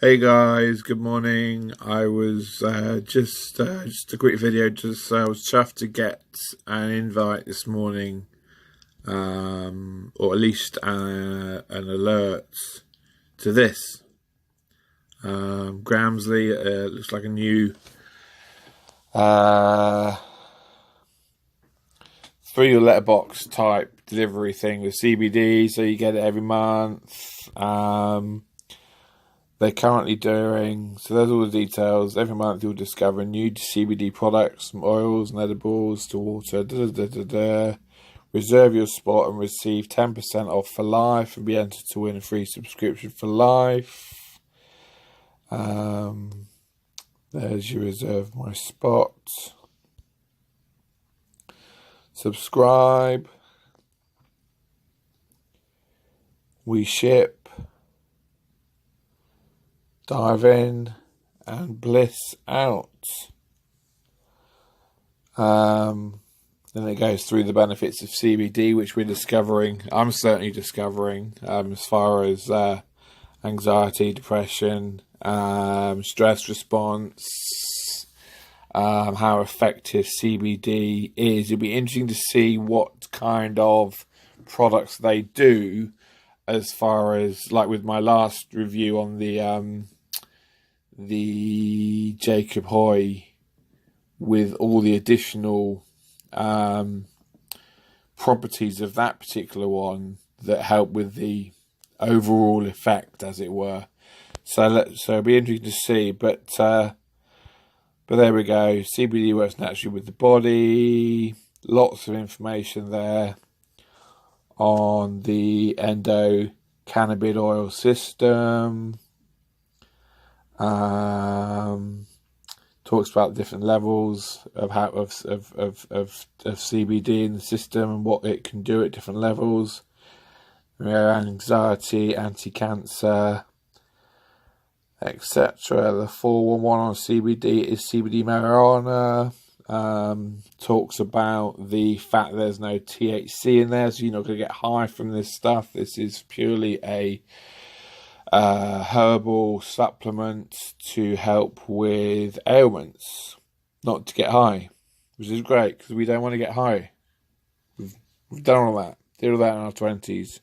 Hey guys, good morning. I was just a quick video. I was chuffed to get an invite this morning, or at least an alert to this. Gramsley looks like a new through your letterbox type delivery thing with CBD, so you get it every month. They're currently doing, so there's all the details. Every month you'll discover new CBD products, from oils and edibles to water. Reserve your spot and receive 10% off for life and be entered to win a free subscription for life. There's your reserve my spot. Subscribe. We ship. Dive in and bliss out. Then it goes through the benefits of CBD, which we're discovering. I'm certainly discovering, as far as anxiety, depression, stress response, how effective CBD is. It'll be interesting to see what kind of products they do, as far as, like with my last review on the Jacob Hoy, with all the additional properties of that particular one that help with the overall effect, as it were. So it'll be interesting to see. But there we go. CBD works naturally with the body. Lots of information there on the endocannabinoid oil system. Talks about different levels of CBD in the system and what it can do at different levels. Anxiety, anti-cancer, etc. The 411 on CBD is CBD marijuana. Talks about the fact there's no THC in there, so you're not going to get high from this stuff. This is purely a herbal supplement to help with ailments, not to get high, which is great because we don't want to get high. We've done all that, did all that in our 20s,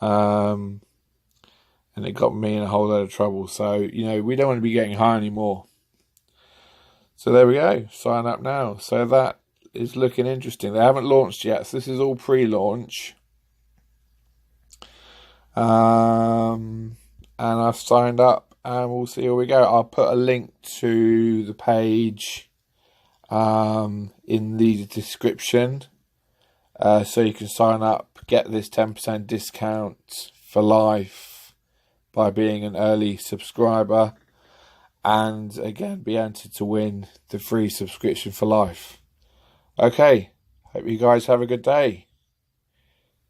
and it got me in a whole lot of trouble. So we don't want to be getting high anymore. So there we go. Sign up now. So that is looking interesting. They haven't launched yet, so this is all pre-launch. And I've signed up, and we'll see where we go. I'll put a link to the page in the description, so you can sign up, get this 10% discount for life by being an early subscriber, and again be entered to win the free subscription for life. Okay, hope you guys have a good day.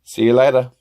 See you later.